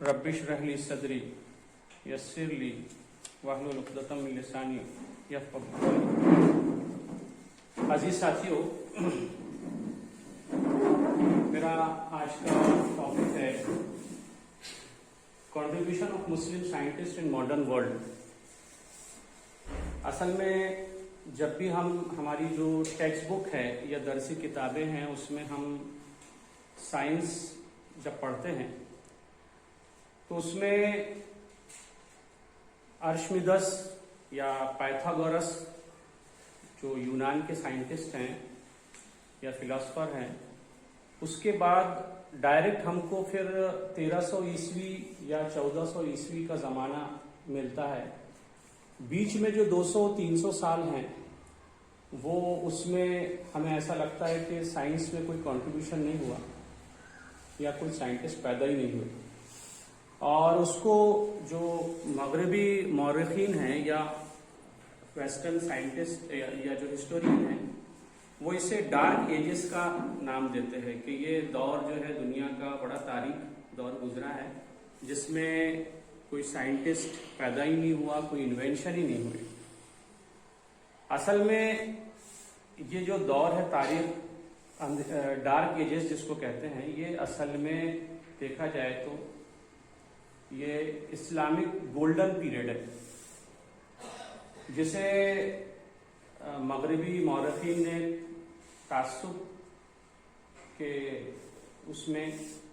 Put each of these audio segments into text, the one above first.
رب اشرح لی صدری یسر لی واحلل عقدۃ من لسانی یفقہوا قولی۔ عزیز ساتھیو، میرا آج کا ٹاپک ہے contribution of Muslim scientist in modern world. اصل میں جب بھی ہماری جو ٹیکسٹ بک ہے یا درسی کتابیں ہیں اس میں ہم سائنس جب پڑھتے ہیں تو اس میں ارشمیدس یا پائتھاگورس جو یونان کے سائنٹسٹ ہیں یا فلاسفر ہیں، اس کے بعد ڈائریکٹ ہم کو پھر 1300 عیسوی یا 1400 عیسوی کا زمانہ ملتا ہے۔ بیچ میں جو 200-300 سال ہیں وہ اس میں ہمیں ایسا لگتا ہے کہ سائنس میں کوئی کنٹریبیوشن نہیں ہوا یا کوئی سائنٹسٹ پیدا ہی نہیں ہوئے، اور اس کو جو مغربی مورخین ہیں یا ویسٹرن سائنٹسٹ یا جو ہسٹورین ہیں وہ اسے ڈارک ایجز کا نام دیتے ہیں کہ یہ دور جو ہے دنیا کا بڑا تاریک دور گزرا ہے جس میں کوئی سائنٹسٹ پیدا ہی نہیں ہوا، کوئی انوینشن ہی نہیں ہوئی۔ اصل میں یہ جو دور ہے تاریخ ڈارک ایجز جس کو کہتے ہیں، یہ اصل میں دیکھا جائے تو یہ اسلامک گولڈن پیریڈ ہے جسے مغربی مورخین نے تعصب کے اس میں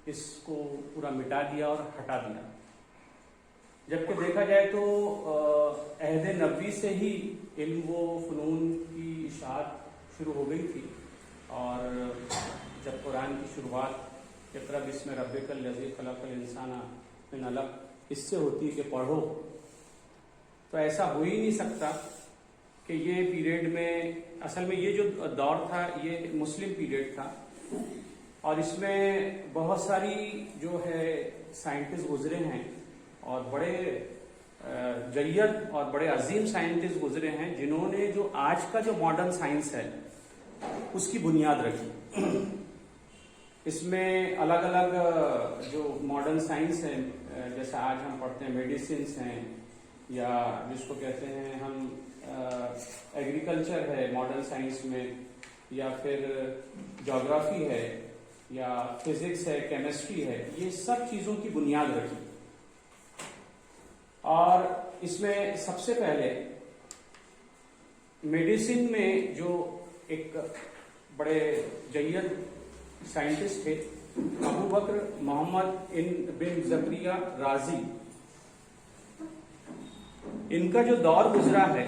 اس کو پورا مٹا دیا اور ہٹا دیا، جبکہ دیکھا جائے تو عہد نبوی سے ہی علم و فنون کی اشاعت شروع ہو گئی تھی، اور جب قرآن کی شروعات اقرأ بسم ربک الذی خلق الانسان من علق اس سے ہوتی ہے کہ پڑھو، تو ایسا ہو ہی نہیں سکتا کہ یہ پیریڈ میں اصل میں یہ جو دور تھا یہ مسلم پیریڈ تھا، اور اس میں بہت ساری جو ہے سائنٹسٹ گزرے ہیں اور بڑے جید اور بڑے عظیم سائنٹسٹ گزرے ہیں جنہوں نے جو آج کا جو ماڈرن سائنس ہے اس کی بنیاد رکھی۔ اس میں الگ الگ جو ماڈرن سائنس ہے، جیسا آج ہم پڑھتے ہیں میڈیسنس ہیں، یا جس کو کہتے ہیں ہم ایگریکلچر ہے ماڈرن سائنس میں، یا پھر جغرافی ہے، یا فزکس ہے، کیمسٹری ہے، یہ سب چیزوں کی بنیاد رکھی۔ اور اس میں سب سے پہلے میڈیسن میں جو ایک بڑے جید سائنٹسٹ تھے ابو بکر محمد بن زکریا رازی، ان کا جو دور گزرا ہے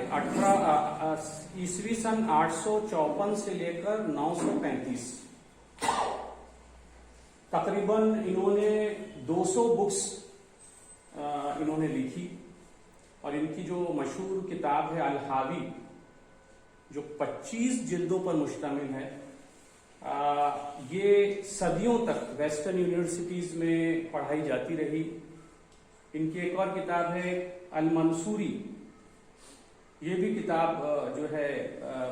عیسوی سن 854 سے لے کر 935، تقریباً انہوں نے 200 بکس انہوں نے لکھی، اور ان کی جو مشہور کتاب ہے الحاوی جو 25 جلدوں پر مشتمل ہے، یہ صدیوں تک ویسٹرن یونیورسٹیز میں پڑھائی جاتی رہی۔ ان کی ایک اور کتاب ہے المنصوری، یہ بھی کتاب جو ہے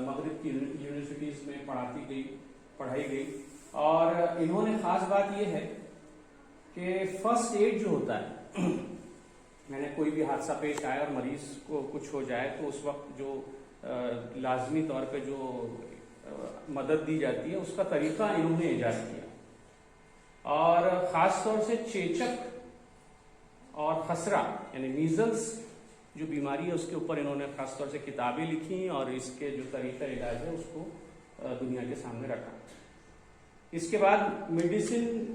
مغرب کی یونیورسٹیز میں پڑھائی گئی، اور انہوں نے خاص بات یہ ہے کہ فرسٹ ایڈ جو ہوتا ہے، یعنی کوئی بھی حادثہ پیش آئے اور مریض کو کچھ ہو جائے تو اس وقت جو لازمی طور پہ جو مدد دی جاتی ہے اس کا طریقہ انہوں نے ایجاد کیا، اور خاص طور سے چیچک اور خسرہ یعنی میزلز جو بیماری ہے اس کے اوپر انہوں نے خاص طور سے کتابیں لکھی، اور اس کے جو طریقہ علاج ہے اس کو دنیا کے سامنے رکھا۔ اس کے بعد میڈیسن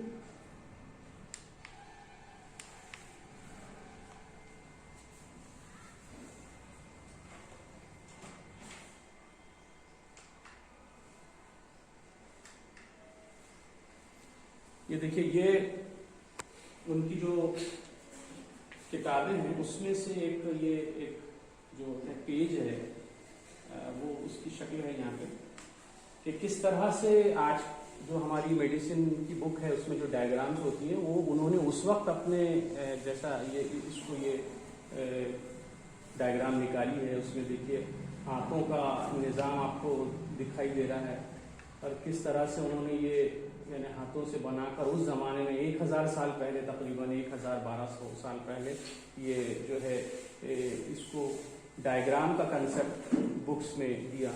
یہ دیکھیے، یہ ان کی جو کتابیں ہیں اس میں سے ایک جو پیج ہے وہ اس کی شکل ہے یہاں پہ، کہ کس طرح سے آج جو ہماری میڈیسن کی بک ہے اس میں جو ڈائیگرامز ہوتی ہیں وہ انہوں نے اس وقت اپنے جیسا یہ ڈائیگرام نکالی ہے، اس میں دیکھیے ہاتھوں کا نظام آپ کو دکھائی دے رہا ہے، اور کس طرح سے انہوں نے یہ یعنی ہاتھوں سے بنا کر اس زمانے میں 1000 سال پہلے، تقریباً 1200 سال پہلے یہ جو ہے اس کو ڈائیگرام کا کنسیپٹ بکس میں دیا.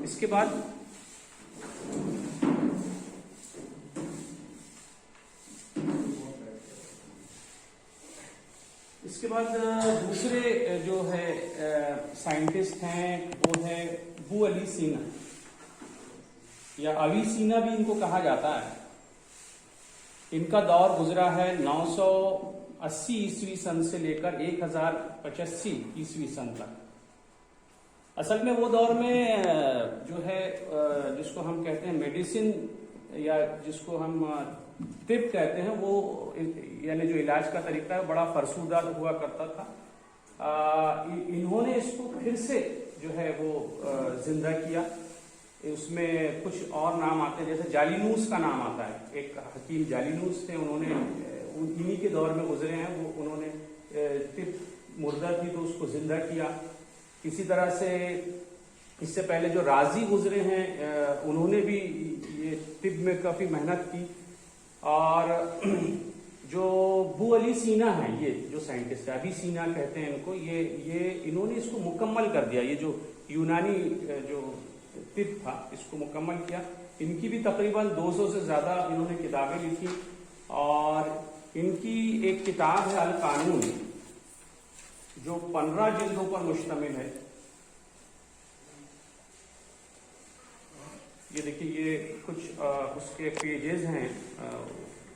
اس کے بعد دوسرے جو ہے سائنٹسٹ ہیں وہ ہے ابو علی سینا یا اوی سینا بھی ان کو کہا جاتا ہے. ان کا دور گزرا ہے 980 عیسوی سن سے لے کر 1085 عیسوی سن تک. اصل میں وہ دور میں جو ہے جس کو ہم کہتے ہیں میڈیسن یا جس کو ہم طب کہتے ہیں، وہ یعنی جو علاج کا طریقہ ہے بڑا فرسودہ ہوا کرتا تھا. انہوں نے اس کو پھر سے جو ہے وہ زندہ کیا. اس میں کچھ اور نام آتے ہیں، جیسے جالینوس کا نام آتا ہے. ایک حکیم جالینوس تھے، انہوں نے انہی کے دور میں گزرے ہیں. وہ انہوں نے طب مردہ تھی تو اس کو زندہ کیا. اسی طرح سے اس سے پہلے جو رازی گزرے ہیں انہوں نے بھی یہ طب میں کافی محنت کی. اور جو ابو علی سینا ہیں، یہ جو سائنٹسٹ ہے، ابی سینا کہتے ہیں ان کو، یہ انہوں نے اس کو مکمل کر دیا. یہ جو یونانی جو طب تھا اس کو مکمل کیا. ان کی بھی تقریباً 200 سے زیادہ انہوں نے کتابیں لکھی. اور ان کی ایک کتاب ہے القانون، جو 15 جلدوں پر مشتمل ہے. یہ دیکھیے، یہ کچھ اس کے پیجز ہیں.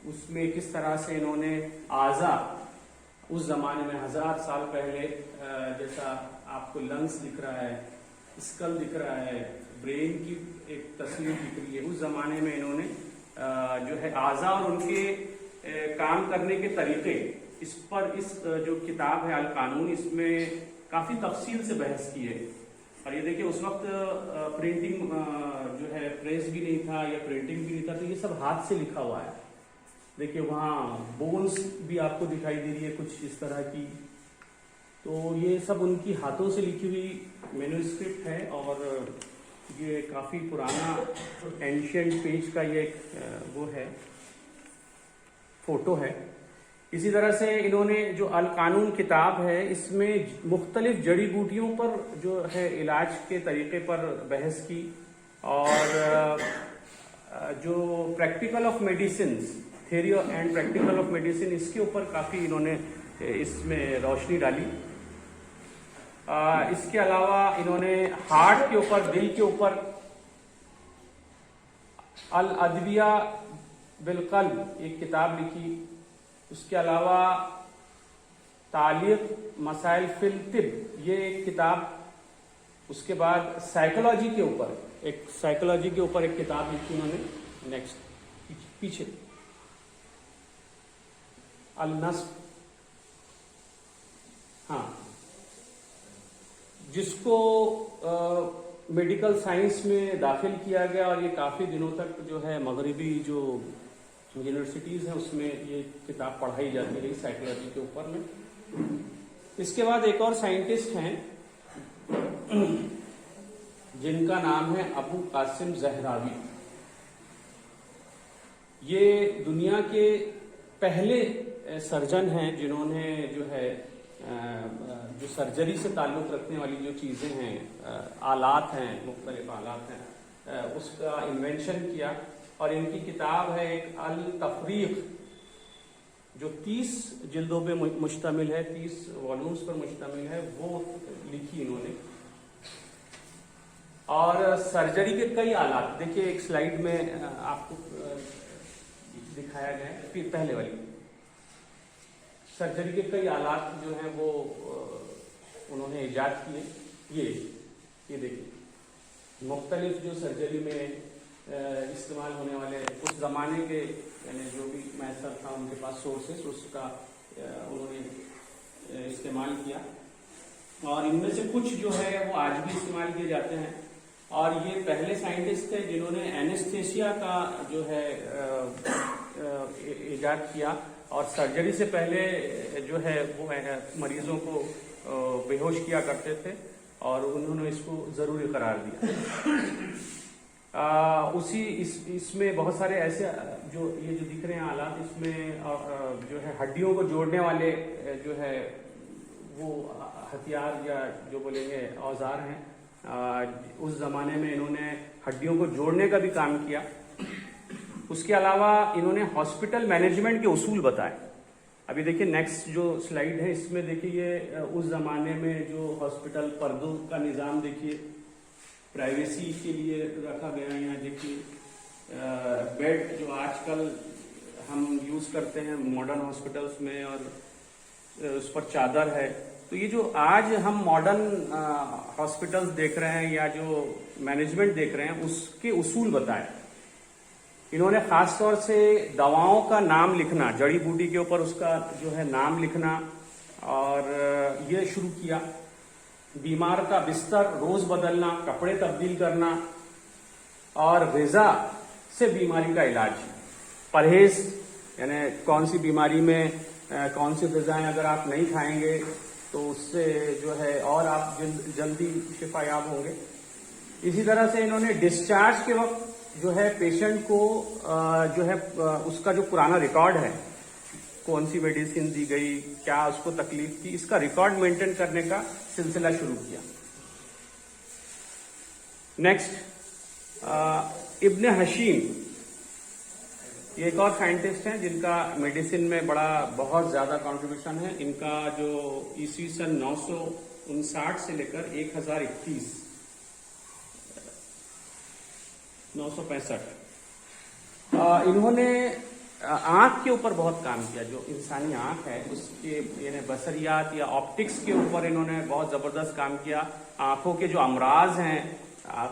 اس میں کس طرح سے انہوں نے اعضاء اس زمانے میں 1000 سال پہلے، جیسا آپ کو لنگس دکھ رہا ہے، اسکل دکھ رہا ہے، برین کی ایک تصویر دکھ رہی ہے، اس زمانے میں انہوں نے جو ہے اعضاء اور ان کے کام کرنے کے طریقے، اس پر اس جو کتاب ہے القانون، اس میں کافی تفصیل سے بحث کی ہے. اور یہ دیکھیں، اس وقت پرنٹنگ جو ہے پریس بھی نہیں تھا یا پرنٹنگ بھی نہیں تھا، تو یہ سب ہاتھ سے لکھا ہوا ہے. دیکھیے وہاں بونس بھی آپ کو دکھائی دے رہی ہے کچھ اس طرح کی. تو یہ سب ان کی ہاتھوں سے لکھی ہوئی مینوسکرپٹ ہے. اور یہ کافی پرانا اینشینٹ پیج کا یہ ایک وہ ہے، فوٹو ہے. اسی طرح سے انہوں نے جو القانون کتاب ہے، اس میں مختلف جڑی بوٹیوں پر جو ہے علاج کے طریقے پر بحث کی. اور جو practical of medicines, theory and practical of medicine, اس کے اوپر کافی انہوں نے اس میں روشنی ڈالی. اس کے علاوہ انہوں نے ہارٹ کے اوپر، دل کے اوپر الادویہ بالقلب ایک کتاب لکھی. اس کے علاوہ تعلیق مسائل فی الطب یہ ایک کتاب. اس کے بعد سائیکولوجی کے اوپر ایک کتاب لکھی انہوں نے. نیکسٹ پیچھے النصب، ہاں، جس کو میڈیکل سائنس میں داخل کیا گیا. اور یہ کافی دنوں تک جو ہے مغربی جو یونیورسٹیز ہیں اس میں یہ کتاب پڑھائی جاتی رہی سائیکولوجی کے اوپر میں. اس کے بعد ایک اور سائنٹسٹ ہیں جن کا نام ہے ابو قاسم زہراوی. یہ دنیا کے پہلے سرجن ہیں جنہوں نے جو ہے جو سرجری سے تعلق رکھنے والی جو چیزیں ہیں، آلات ہیں، مختلف آلات ہیں، اس کا انوینشن کیا. اور ان کی کتاب ہے ایک التفریق، جو 30 جلدوں پہ مشتمل ہے، 30 والیومز پر مشتمل ہے، وہ لکھی انہوں نے. اور سرجری کے کئی آلات، دیکھیے ایک سلائیڈ میں آپ کو دکھایا گیا ہے، پھر پہلے والی سرجری کے کئی آلات جو ہیں وہ انہوں نے ایجاد کیے. یہ دیکھیے مختلف جو سرجری میں استعمال ہونے والے اس زمانے کے، یعنی جو بھی میسر تھا ان کے پاس سورسز، اس کا انہوں نے استعمال کیا. اور ان میں سے کچھ جو ہے وہ آج بھی استعمال کیے جاتے ہیں. اور یہ پہلے سائنٹسٹ تھے جنہوں نے اینستھیسیا کا جو ہے ایجاد کیا. اور سرجری سے پہلے جو ہے وہ مریضوں کو بے ہوش کیا کرتے تھے. اور انہوں نے اس کو ضروری قرار دیا. اس میں بہت سارے ایسے جو دکھ رہے ہیں آلات، اس میں جو ہے ہڈیوں کو جوڑنے والے جو ہے وہ ہتھیار یا جو بولیں گے اوزار ہیں. اس زمانے میں انہوں نے ہڈیوں کو جوڑنے کا بھی کام کیا. اس کے علاوہ انہوں نے ہاسپٹل مینجمنٹ کے اصول بتائے. ابھی دیکھیے نیکسٹ جو سلائیڈ ہے، اس میں دیکھیے یہ اس زمانے میں جو ہاسپٹل پردوں کا نظام دیکھیے، پرائیویسی کے لیے رکھا گیا ہے. یہاں دیکھیے بیڈ جو آج کل ہم یوز کرتے ہیں ماڈرن ہاسپٹلس میں، اور اس پر چادر ہے. تو یہ جو آج ہم ماڈرن ہاسپٹلس دیکھ رہے ہیں یا جو مینجمنٹ دیکھ رہے ہیں، اس کے اصول بتائے. انہوں نے خاص طور سے دواؤں کا نام لکھنا، جڑی بوٹی کے اوپر اس کا جو ہے نام لکھنا، اور یہ شروع کیا. بیمار کا بستر روز بدلنا، کپڑے تبدیل کرنا، اور غذا سے بیماری کا علاج. پرہیز یعنی کون سی بیماری میں کون سی غذائیں اگر آپ نہیں کھائیں گے تو اس سے جو ہے اور آپ جلدی شفا یاب ہوں گے. اسی طرح سے انہوں نے ڈسچارج کے وقت جو ہے پیشنٹ کو جو ہے اس کا جو پرانا ریکارڈ ہے، کون سی میڈیسن دی گئی، کیا اس کو تکلیف تھی، اس کا ریکارڈ مینٹین کرنے کا سلسلہ شروع کیا. نیکسٹ ابن حشیم، یہ ایک اور سائنٹسٹ ہیں جن کا میڈیسن میں بہت زیادہ کنٹریبیوشن ہے. ان کا جو عیسوی سن 959 سے لے کر 1031 965 انہوں نے آنکھ کے اوپر بہت کام کیا. جو انسانی آنکھ ہے اس کے یعنی بصریات یا آپٹکس کے اوپر انہوں نے بہت زبردست کام کیا. آنکھوں کے جو امراض ہیں،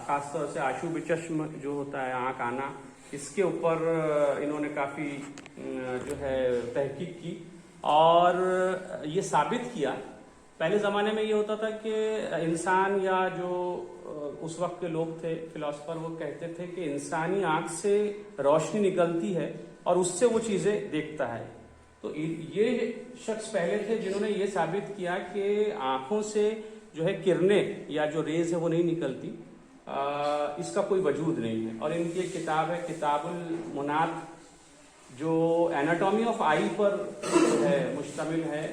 خاص طور سے آشوب چشم جو ہوتا ہے، آنکھ آنا، اس کے اوپر انہوں نے کافی جو ہے تحقیق کی اور یہ ثابت کیا. پہلے زمانے میں یہ ہوتا تھا کہ انسان یا جو اس وقت کے لوگ تھے فلاسفر، وہ کہتے تھے کہ انسانی آنکھ سے روشنی نکلتی ہے اور اس سے وہ چیزیں دیکھتا ہے. تو یہ شخص پہلے تھے جنہوں نے یہ ثابت کیا کہ آنکھوں سے جو ہے کرنیں یا جو ریز ہے وہ نہیں نکلتی، اس کا کوئی وجود نہیں ہے. اور ان کی ایک کتاب ہے کتاب المنات، جو ایناٹومی آف آئی پر ہے مشتمل ہے.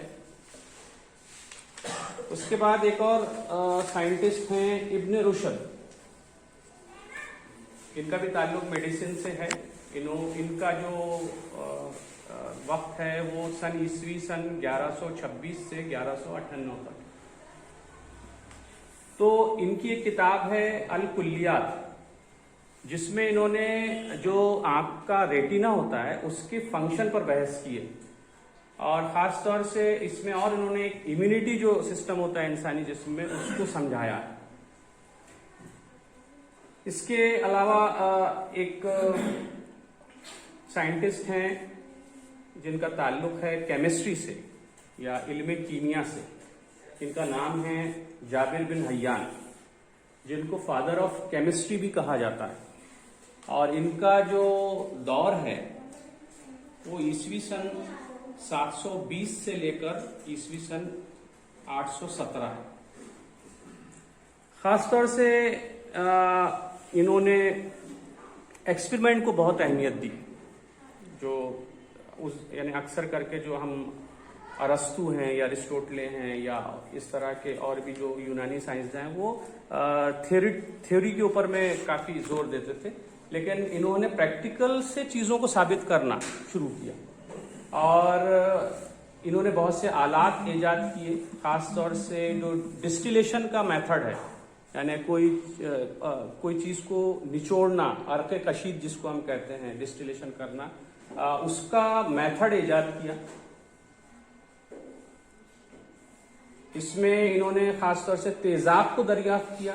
اس کے بعد ایک اور سائنٹسٹ ہیں ابن رشد. ان کا بھی تعلق میڈیسن سے ہے. ان کا جو وقت ہے وہ عیسوی سن 1126 سے 1198 تک. تو ان کی ایک کتاب ہے الکلیات، جس میں انہوں نے جو آنکھ کا ریٹینا ہوتا ہے اس کے فنکشن پر بحث کی ہے. اور خاص طور سے اس میں اور انہوں نے ایک امیونٹی جو سسٹم ہوتا ہے انسانی جسم میں، اس کو سمجھایا ہے. اس کے علاوہ ایک سائنٹسٹ ہیں جن کا تعلق ہے کیمسٹری سے یا علم کیمیا سے. ان کا نام ہے جابر بن حیان، جن کو فادر آف کیمسٹری بھی کہا جاتا ہے. اور ان کا جو دور ہے وہ عیسوی سن 720 سے لے کر عیسوی سن 817 ہے. خاص طور سے انہوں نے ایکسپیریمنٹ کو بہت اہمیت دی. جو یعنی اکثر کر کے جو ہم ارسطو ہیں یا ارسطوٹلے ہیں یا اس طرح کے اور بھی جو یونانی سائنسداں ہیں، وہ تھیوری کے اوپر میں کافی زور دیتے تھے، لیکن انہوں نے پریکٹیکل سے چیزوں کو ثابت کرنا شروع کیا. اور انہوں نے بہت سے آلات ایجاد کیے. خاص طور سے جو ڈسٹیلیشن کا میتھڈ ہے، یعنی کوئی چیز کو نچوڑنا، عرق کشید جس کو ہم کہتے ہیں، ڈسٹیلیشن کرنا، اس کا میتھڈ ایجاد کیا. اس میں انہوں نے خاص طور سے تیزاب کو دریافت کیا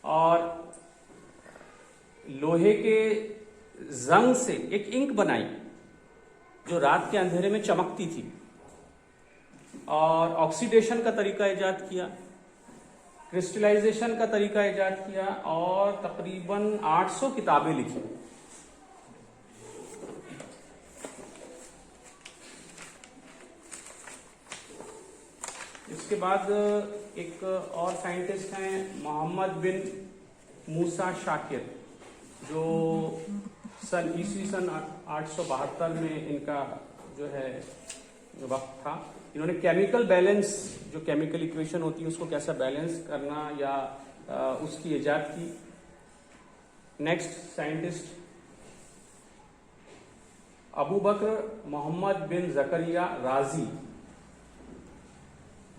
اور لوہے کے زنگ سے ایک انک بنائی جو رات کے اندھیرے میں چمکتی تھی، اور آکسیڈیشن کا طریقہ ایجاد کیا، کرسٹلائزیشن کا طریقہ ایجاد کیا، اور تقریباً 800 کتابیں لکھی. اس کے بعد ایک اور سائنٹسٹ ہیں محمد بن موسیٰ شاکر، جو سن عیسوی سن 872 میں ان کا جو ہے وقت تھا. انہوں نے کیمیکل بیلنس، جو کیمیکل ایکویشن ہوتی ہے اس کو کیسا بیلنس کرنا یا اس کی ایجاد کی. نیکسٹ سائنٹسٹ ابو بکر محمد بن زکریا رازی.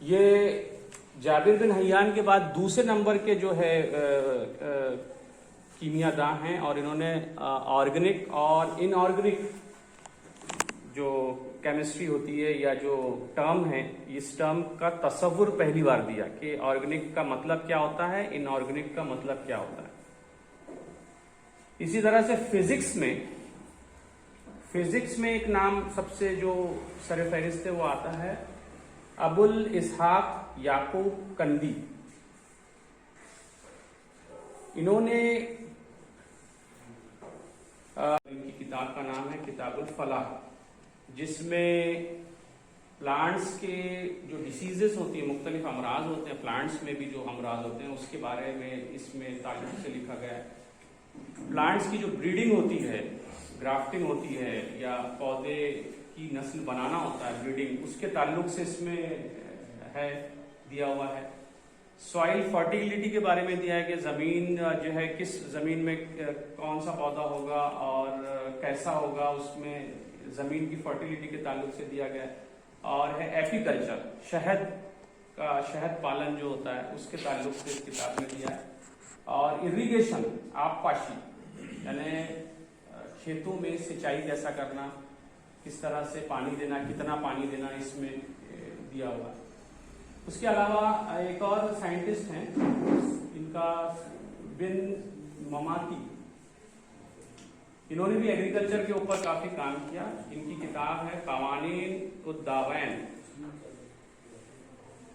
یہ جابر بن حیان کے بعد دوسرے نمبر کے جو ہے کیمیا داں ہیں، اور انہوں نے آرگینک اور ان آرگینک جو کیمسٹری ہوتی ہے یا جو ٹرم ہے، اس ٹرم کا تصور پہلی بار دیا کہ آرگینک کا مطلب کیا ہوتا ہے، ان آرگینک کا مطلب کیا ہوتا ہے. اسی طرح سے فزکس میں ایک نام سب سے جو سر فہرست ہے وہ آتا ہے ابو الاسحاق یعقوب کندی. انہوں نے ان کی کتاب کا نام ہے کتاب الفلاح، جس میں پلانٹس کے جو ڈیسیزز ہوتی ہیں، مختلف امراض ہوتے ہیں پلانٹس میں بھی جو امراض ہوتے ہیں، اس کے بارے میں اس میں تعلق سے لکھا گیا ہے. پلانٹس کی جو بریڈنگ ہوتی ہے، گرافٹنگ ہوتی ہے، یا پودے کی نسل بنانا ہوتا ہے بریڈنگ، اس کے تعلق سے اس میں ہے دیا ہوا ہے. سوائل فرٹیلٹی کے بارے میں دیا ہے کہ زمین جو ہے کس زمین میں کون سا پودا ہوگا اور کیسا ہوگا، اس میں زمین کی فرٹیلٹی کے تعلق سے دیا گیا ہے. اور ہے ایپیکلچر، شہد پالن جو ہوتا ہے اس کے تعلق سے اس کتاب میں دیا ہے. اور اریگیشن، آب پاشی، یعنی کھیتوں میں سینچائی کیسا کرنا، کس طرح سے پانی دینا، کتنا پانی دینا، اس میں دیا ہوا ہے. اس کے علاوہ ایک اور سائنٹسٹ ہیں، ان کا بن مماتی، انہوں نے بھی ایگریکلچر کے اوپر کافی کام کیا. ان کی کتاب ہے قوانین الداوین.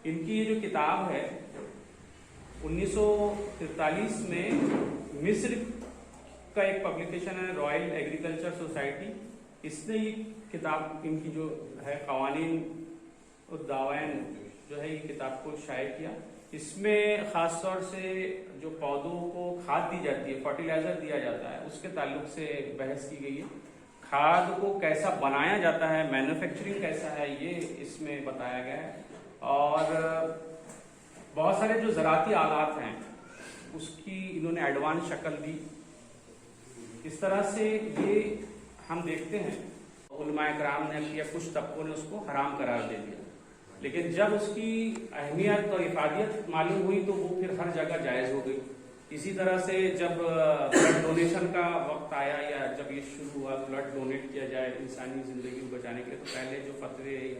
ان کی یہ جو کتاب ہے 1943 میں مصر کا ایک پبلیکیشن ہے رائل ایگریکلچر سوسائٹی، اس نے یہ کتاب ان کی جو ہے قوانین الداوین جو ہے یہ کتاب کو شائع کیا. اس میں خاص طور سے جو پودوں کو کھاد دی جاتی ہے، فرٹیلائزر دیا جاتا ہے، اس کے تعلق سے بحث کی گئی ہے. کھاد کو کیسا بنایا جاتا ہے، مینوفیکچرنگ کیسا ہے، یہ اس میں بتایا گیا ہے. اور بہت سارے جو زراعتی آلات ہیں اس کی انہوں نے ایڈوانس شکل دی. اس طرح سے یہ ہم دیکھتے ہیں علماء کرام نے یا کچھ طبقوں نے اس کو حرام قرار دے دیا، لیکن جب اس کی اہمیت اور افادیت معلوم ہوئی تو وہ پھر ہر جگہ جائز ہو گئی. اسی طرح سے جب بلڈ ڈونیشن کا وقت آیا یا جب یہ شروع ہوا بلڈ ڈونیٹ کیا جائے انسانی زندگی کو بچانے کے لیے، تو پہلے جو فتوے یا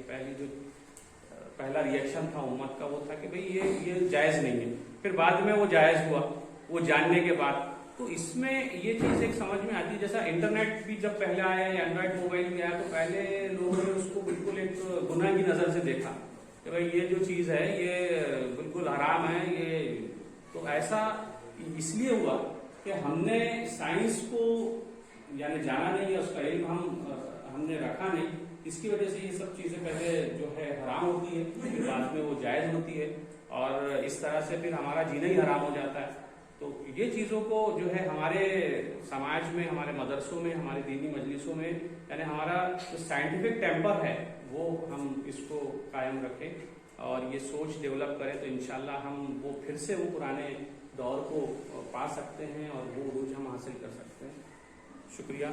پہلا ریئیکشن تھا امت کا وہ تھا کہ بھئی یہ جائز نہیں ہے. پھر بعد میں وہ جائز ہوا، وہ جاننے کے بعد. تو اس میں یہ چیز ایک سمجھ میں آتی ہے، جیسا انٹرنیٹ بھی جب پہلے آیا یا اینڈرائڈ موبائل بھی آیا تو پہلے لوگوں نے اس کو بالکل ایک گناہ کی نظر سے دیکھا کہ بھئی یہ جو چیز ہے یہ بالکل حرام ہے. یہ تو ایسا اس لیے ہوا کہ ہم نے سائنس کو یعنی جانا نہیں ہے، اس کا علم ہم نے رکھا نہیں. اس کی وجہ سے یہ سب چیزیں پہلے جو ہے حرام ہوتی ہے، پھر بعد میں وہ جائز ہوتی ہے، اور اس طرح سے پھر ہمارا جینا ہی حرام ہو جاتا ہے. تو یہ چیزوں کو جو ہے ہمارے سماج میں، ہمارے مدرسوں میں، ہمارے دینی مجلسوں میں، یعنی ہمارا جو سائنٹیفک ٹیمپر ہے وہ ہم اس کو قائم رکھیں اور یہ سوچ ڈیولپ کریں، تو انشاءاللہ ہم وہ پھر سے وہ پرانے دور کو پا سکتے ہیں اور وہ عروج ہم حاصل کر سکتے ہیں. شکریہ.